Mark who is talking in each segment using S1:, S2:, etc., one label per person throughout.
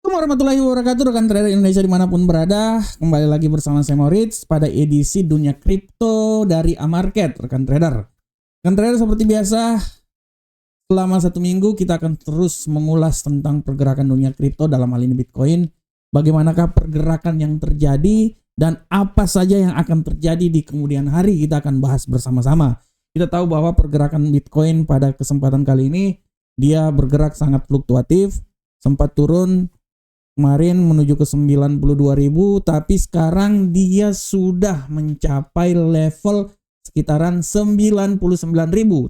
S1: Assalamualaikum warahmatullahi wabarakatuh, rekan trader Indonesia dimanapun berada. Kembali lagi bersama saya Moritz pada edisi dunia kripto dari Amarket, rekan trader. Rekan trader, seperti biasa, selama 1 minggu kita akan terus mengulas tentang pergerakan dunia kripto, dalam hal ini Bitcoin. Bagaimanakah pergerakan yang terjadi dan apa saja yang akan terjadi di kemudian hari, kita akan bahas bersama-sama. Kita tahu bahwa pergerakan Bitcoin pada kesempatan kali ini dia bergerak sangat fluktuatif, sempat turun kemarin menuju ke 92.000, tapi sekarang dia sudah mencapai level sekitaran 99.000.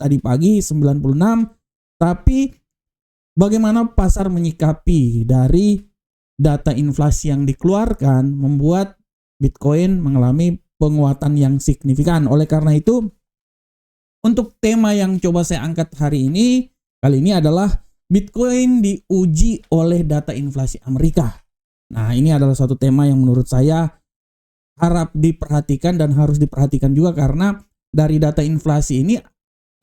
S1: Tadi pagi 96. Tapi bagaimana pasar menyikapi dari data inflasi yang dikeluarkan membuat Bitcoin mengalami penguatan yang signifikan. Oleh karena itu, untuk tema yang coba saya angkat kali ini adalah Bitcoin diuji oleh data inflasi Amerika. Nah, ini adalah suatu tema yang menurut saya harap diperhatikan dan harus diperhatikan juga, karena dari data inflasi ini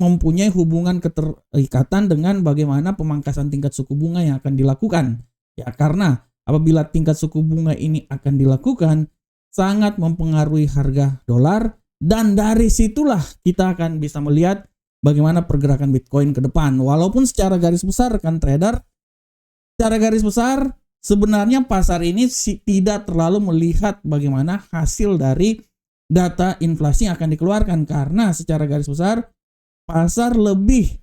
S1: mempunyai hubungan keterikatan dengan bagaimana pemangkasan tingkat suku bunga yang akan dilakukan. Ya, karena apabila tingkat suku bunga ini akan dilakukan, sangat mempengaruhi harga dolar, dan dari situlah kita akan bisa melihat bagaimana pergerakan Bitcoin ke depan. Walaupun secara garis besar, kan trader, secara garis besar sebenarnya pasar ini tidak terlalu melihat bagaimana hasil dari data inflasi yang akan dikeluarkan, karena secara garis besar pasar lebih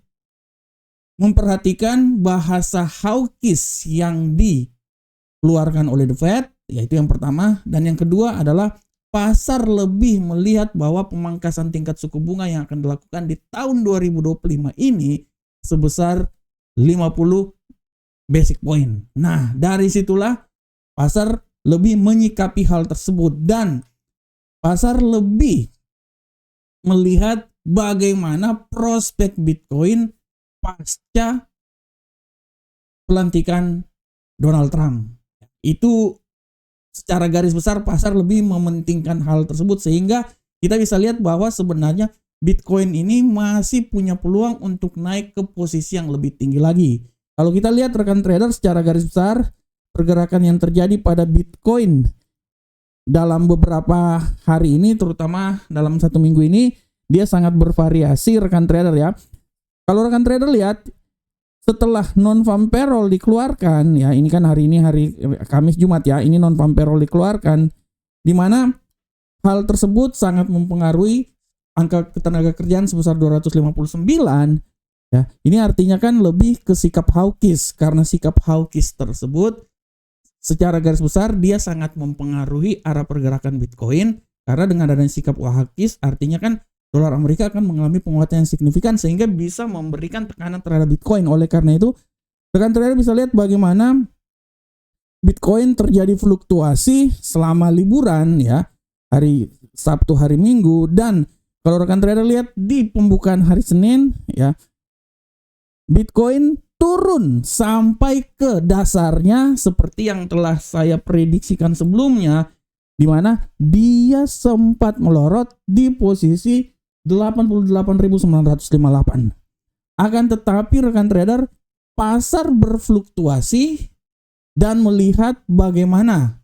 S1: memperhatikan bahasa hawkish yang dikeluarkan oleh The Fed, yaitu yang pertama, dan yang kedua adalah pasar lebih melihat bahwa pemangkasan tingkat suku bunga yang akan dilakukan di tahun 2025 ini sebesar 50 basic point. Nah, dari situlah pasar lebih menyikapi hal tersebut, dan pasar lebih melihat bagaimana prospek Bitcoin pasca pelantikan Donald Trump. Itu secara garis besar pasar lebih mementingkan hal tersebut, sehingga kita bisa lihat bahwa sebenarnya Bitcoin ini masih punya peluang untuk naik ke posisi yang lebih tinggi lagi. Kalau kita lihat, rekan trader, secara garis besar pergerakan yang terjadi pada Bitcoin dalam beberapa hari ini, terutama dalam 1 minggu ini, dia sangat bervariasi, rekan trader ya. Kalau rekan trader lihat, setelah non-farm payroll dikeluarkan, ya ini kan hari ini hari Kamis Jumat ya, ini non-farm payroll dikeluarkan, di mana hal tersebut sangat mempengaruhi angka ketenaga kerjaan sebesar 259. Ya, ini artinya kan lebih ke sikap hawkish, karena sikap hawkish tersebut secara garis besar dia sangat mempengaruhi arah pergerakan Bitcoin, karena dengan adanya sikap hawkish artinya kan dolar Amerika akan mengalami penguatan yang signifikan, sehingga bisa memberikan tekanan terhadap Bitcoin. Oleh karena itu, rekan trader bisa lihat bagaimana Bitcoin terjadi fluktuasi selama liburan ya, hari Sabtu, hari Minggu, dan kalau rekan trader lihat di pembukaan hari Senin ya, Bitcoin turun sampai ke dasarnya seperti yang telah saya prediksikan sebelumnya, di mana dia sempat melorot di posisi 88.958. Akan tetapi rekan trader, pasar berfluktuasi dan melihat bagaimana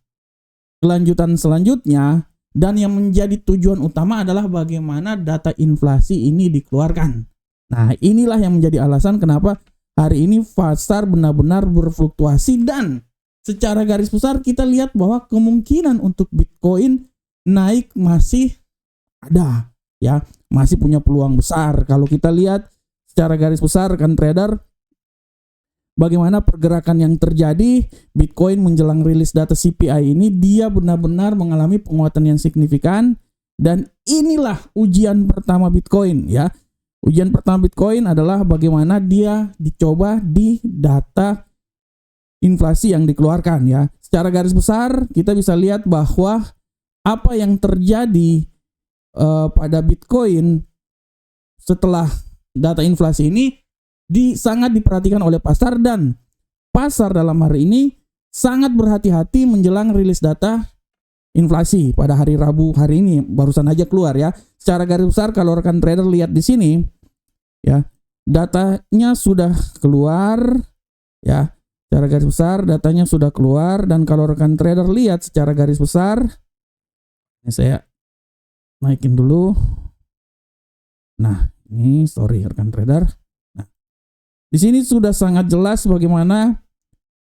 S1: kelanjutan selanjutnya, dan yang menjadi tujuan utama adalah bagaimana data inflasi ini dikeluarkan. Nah, inilah yang menjadi alasan kenapa hari ini pasar benar-benar berfluktuasi, dan secara garis besar kita lihat bahwa kemungkinan untuk Bitcoin naik masih ada ya, masih punya peluang besar. Kalau kita lihat secara garis besar, kan trader, bagaimana pergerakan yang terjadi Bitcoin menjelang rilis data CPI ini, dia benar-benar mengalami penguatan yang signifikan, dan inilah ujian pertama Bitcoin ya. Ujian pertama Bitcoin adalah bagaimana dia dicoba di data inflasi yang dikeluarkan ya. Secara garis besar kita bisa lihat bahwa apa yang terjadi pada Bitcoin setelah data inflasi ini sangat diperhatikan oleh pasar, dan pasar dalam hari ini sangat berhati-hati menjelang rilis data inflasi pada hari Rabu hari ini barusan aja keluar ya. Secara garis besar kalau rekan trader lihat di sini ya, datanya sudah keluar ya. Secara garis besar datanya sudah keluar, dan kalau rekan trader lihat secara garis besar, ini saya naikin dulu. Nah, ini sorry rekan trader. Nah, di sini sudah sangat jelas bagaimana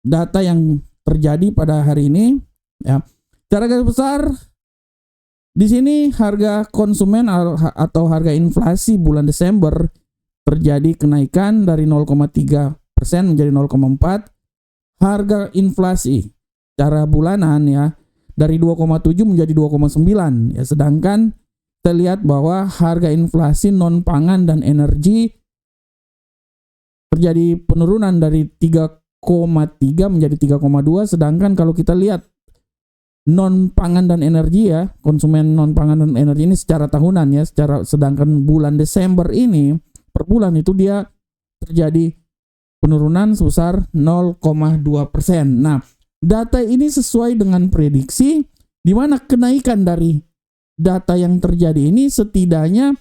S1: data yang terjadi pada hari ini, ya. Secara garis besar di sini harga konsumen atau harga inflasi bulan Desember terjadi kenaikan dari 0,3% menjadi 0,4. Harga inflasi secara bulanan ya dari 2,7 menjadi 2,9 ya, sedangkan kita lihat bahwa harga inflasi non pangan dan energi terjadi penurunan dari 3,3 menjadi 3,2, sedangkan kalau kita lihat non pangan dan energi ya, konsumen non pangan dan energi ini secara tahunan ya, sedangkan bulan Desember ini per bulan itu dia terjadi penurunan sebesar 0,2%. Nah, data ini sesuai dengan prediksi, di mana kenaikan dari data yang terjadi ini setidaknya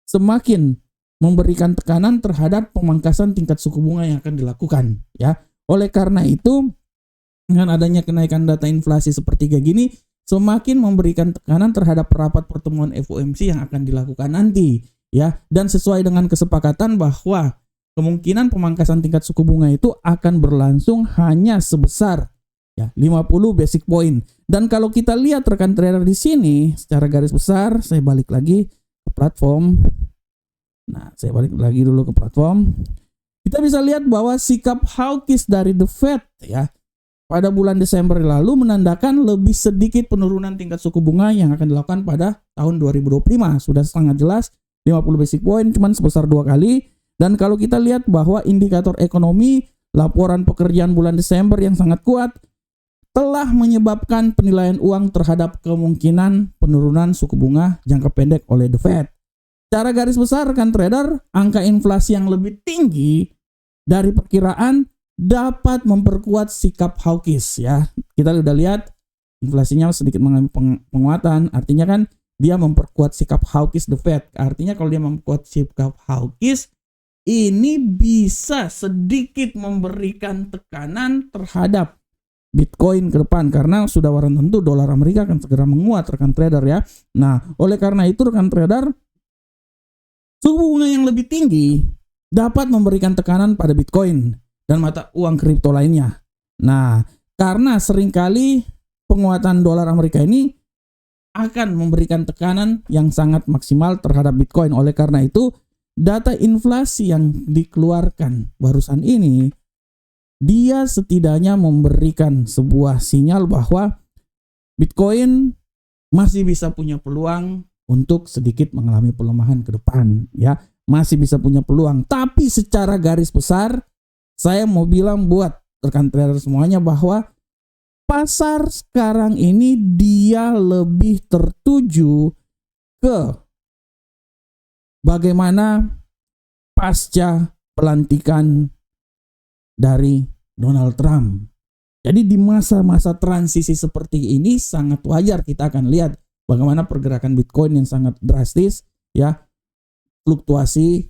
S1: semakin memberikan tekanan terhadap pemangkasan tingkat suku bunga yang akan dilakukan ya. Oleh karena itu, dengan adanya kenaikan data inflasi seperti kayak gini, semakin memberikan tekanan terhadap rapat pertemuan FOMC yang akan dilakukan nanti ya, dan sesuai dengan kesepakatan bahwa kemungkinan pemangkasan tingkat suku bunga itu akan berlangsung hanya sebesar ya 50 basic point. Dan kalau kita lihat rekan trader di sini secara garis besar, saya balik lagi ke platform. Nah, saya balik lagi dulu ke platform. Kita bisa lihat bahwa sikap hawkish dari The Fed ya pada bulan Desember lalu menandakan lebih sedikit penurunan tingkat suku bunga yang akan dilakukan pada tahun 2025. Sudah sangat jelas 50 basic point cuman sebesar 2 kali. Dan kalau kita lihat bahwa indikator ekonomi, laporan pekerjaan bulan Desember yang sangat kuat telah menyebabkan penilaian uang terhadap kemungkinan penurunan suku bunga jangka pendek oleh The Fed. Secara garis besar kan trader, angka inflasi yang lebih tinggi dari perkiraan dapat memperkuat sikap hawkish ya. Kita udah lihat inflasinya sedikit mengalami penguatan, artinya kan dia memperkuat sikap hawkish The Fed. Artinya kalau dia memperkuat sikap hawkish, ini bisa sedikit memberikan tekanan terhadap Bitcoin ke depan, karena sudah warna tentu dolar Amerika akan segera menguat rekan trader ya. Nah, oleh karena itu rekan trader, suku bunga yang lebih tinggi dapat memberikan tekanan pada Bitcoin dan mata uang kripto lainnya. Nah, karena seringkali penguatan dolar Amerika ini akan memberikan tekanan yang sangat maksimal terhadap Bitcoin. Oleh karena itu, data inflasi yang dikeluarkan barusan ini, dia setidaknya memberikan sebuah sinyal bahwa Bitcoin masih bisa punya peluang untuk sedikit mengalami pelemahan ke depan ya, masih bisa punya peluang. Tapi secara garis besar saya mau bilang buat rekan trader semuanya bahwa pasar sekarang ini dia lebih tertuju ke bagaimana pasca pelantikan dari Donald Trump. Jadi di masa-masa transisi seperti ini sangat wajar kita akan lihat bagaimana pergerakan Bitcoin yang sangat drastis ya, fluktuasi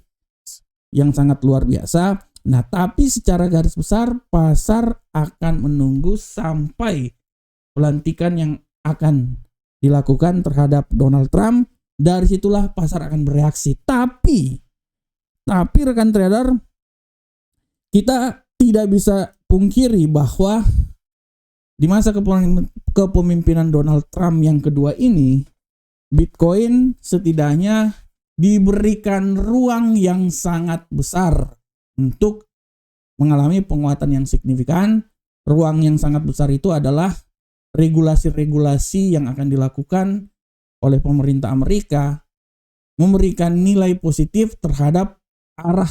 S1: yang sangat luar biasa. Nah, tapi secara garis besar pasar akan menunggu sampai pelantikan yang akan dilakukan terhadap Donald Trump. Dari situlah pasar akan bereaksi. Tapi rekan trader, kita tidak bisa pungkiri bahwa di masa kepemimpinan Donald Trump yang kedua ini, Bitcoin setidaknya diberikan ruang yang sangat besar untuk mengalami penguatan yang signifikan. Ruang yang sangat besar itu adalah regulasi-regulasi yang akan dilakukan oleh pemerintah Amerika, memberikan nilai positif terhadap arah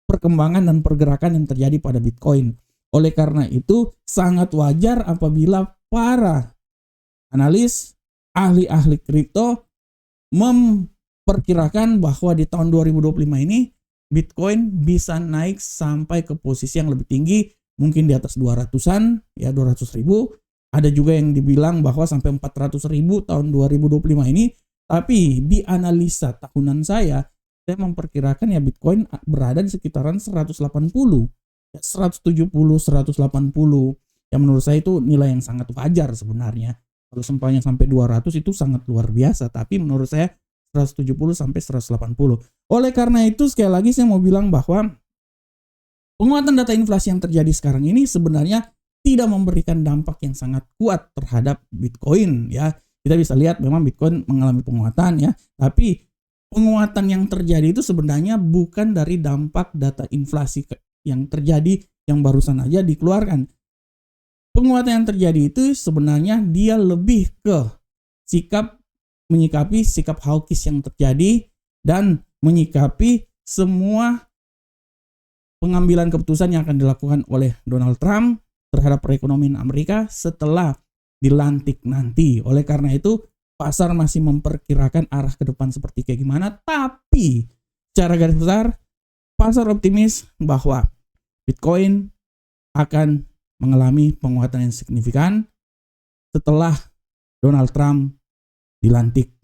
S1: perkembangan dan pergerakan yang terjadi pada Bitcoin. Oleh karena itu, sangat wajar apabila para analis, ahli-ahli kripto memperkirakan bahwa di tahun 2025 ini Bitcoin bisa naik sampai ke posisi yang lebih tinggi, mungkin di atas 200-an, ya 200.000. Ada juga yang dibilang bahwa sampai 400.000 tahun 2025 ini. Tapi di analisa tahunan saya memperkirakan ya Bitcoin berada di sekitaran 180 170, 180. Ya menurut saya itu nilai yang sangat wajar sebenarnya. Kalau sempatnya sampai 200 itu sangat luar biasa, tapi menurut saya 170 sampai 180. Oleh karena itu sekali lagi saya mau bilang bahwa penguatan data inflasi yang terjadi sekarang ini sebenarnya tidak memberikan dampak yang sangat kuat terhadap Bitcoin ya. Kita bisa lihat memang Bitcoin mengalami penguatan ya, tapi penguatan yang terjadi itu sebenarnya bukan dari dampak data inflasi yang terjadi yang barusan aja dikeluarkan. Penguatan yang terjadi itu sebenarnya dia lebih ke menyikapi sikap hawkish yang terjadi dan menyikapi semua pengambilan keputusan yang akan dilakukan oleh Donald Trump terhadap perekonomian Amerika setelah dilantik nanti. Oleh karena itu pasar masih memperkirakan arah ke depan seperti kayak gimana, tapi secara garis besar pasar optimis bahwa Bitcoin akan mengalami penguatan yang signifikan setelah Donald Trump dilantik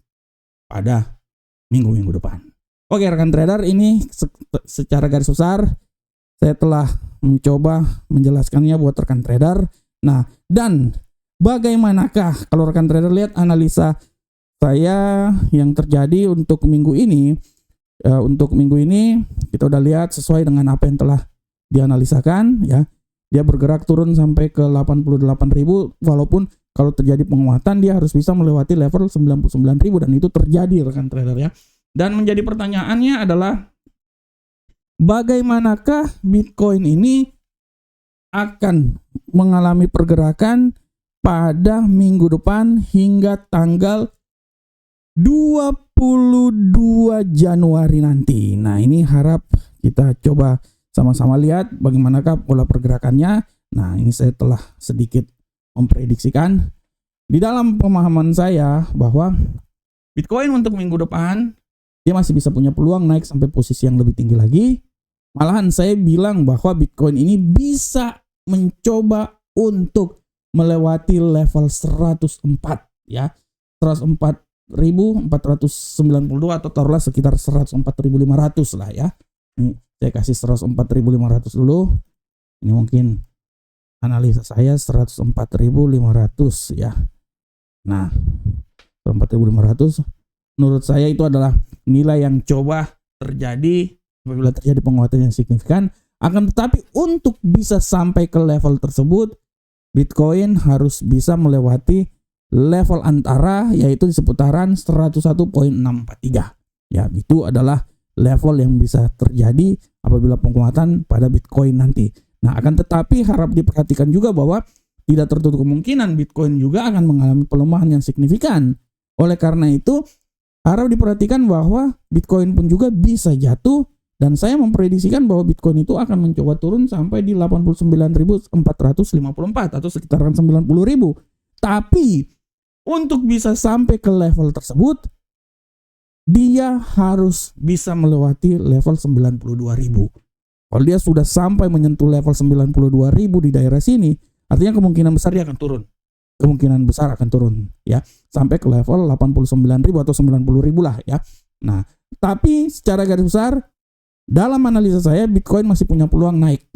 S1: pada minggu-minggu depan. Oke rekan trader, ini secara garis besar saya telah mencoba menjelaskannya buat rekan trader. Nah, dan bagaimanakah kalau rekan trader lihat analisa saya yang terjadi untuk minggu ini? Untuk minggu ini kita udah lihat sesuai dengan apa yang telah dianalisakan ya. Dia bergerak turun sampai ke 88.000, walaupun kalau terjadi penguatan dia harus bisa melewati level 99.000 dan itu terjadi rekan trader ya. Dan menjadi pertanyaannya adalah bagaimanakah Bitcoin ini akan mengalami pergerakan pada minggu depan hingga tanggal 22 Januari nanti. Nah, ini harap kita coba sama-sama lihat bagaimanakah pola pergerakannya. Nah, ini saya telah sedikit memprediksikan di dalam pemahaman saya bahwa Bitcoin untuk minggu depan dia masih bisa punya peluang naik sampai posisi yang lebih tinggi lagi. Malahan saya bilang bahwa Bitcoin ini bisa mencoba untuk melewati level 104 ya. 104.492 atau taruhlah sekitar 104.500 lah ya. Ini saya kasih 104.500 dulu. Ini mungkin analisa saya 104.500 ya. Nah, 104.500 menurut saya itu adalah nilai yang coba terjadi apabila terjadi penguatan yang signifikan. Akan tetapi untuk bisa sampai ke level tersebut, Bitcoin harus bisa melewati level antara, yaitu di seputaran 101.643. Ya, itu adalah level yang bisa terjadi apabila penguatan pada Bitcoin nanti. Nah, akan tetapi harap diperhatikan juga bahwa tidak tertutup kemungkinan Bitcoin juga akan mengalami pelemahan yang signifikan. Oleh karena itu, harap diperhatikan bahwa Bitcoin pun juga bisa jatuh, dan saya memprediksikan bahwa Bitcoin itu akan mencoba turun sampai di 89.454 atau sekitaran 90.000. Tapi untuk bisa sampai ke level tersebut, dia harus bisa melewati level 92.000. Kalau dia sudah sampai menyentuh level 92.000 di daerah sini, artinya kemungkinan besar dia akan turun. Kemungkinan besar akan turun ya, sampai ke level 89.000 atau 90.000 lah ya. Nah, tapi secara garis besar dalam analisa saya Bitcoin masih punya peluang naik.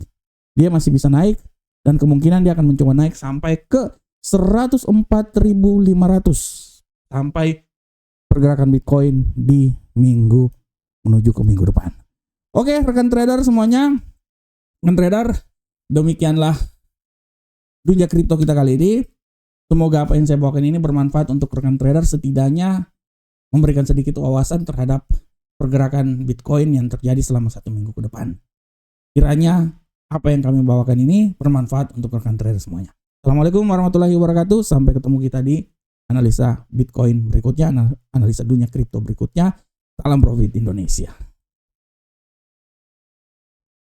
S1: Dia masih bisa naik dan kemungkinan dia akan mencoba naik sampai ke 104.500 sampai pergerakan Bitcoin di minggu menuju ke minggu depan. Oke, rekan trader semuanya, rekan trader, demikianlah dunia kripto kita kali ini. Semoga apa yang saya bawakan ini bermanfaat untuk rekan trader, setidaknya memberikan sedikit wawasan terhadap pergerakan Bitcoin yang terjadi selama 1 minggu ke depan. Kiranya apa yang kami bawakan ini bermanfaat untuk rekan trader semuanya. Assalamualaikum warahmatullahi wabarakatuh. Sampai ketemu kita di analisa Bitcoin berikutnya, analisa dunia kripto berikutnya. Salam profit Indonesia.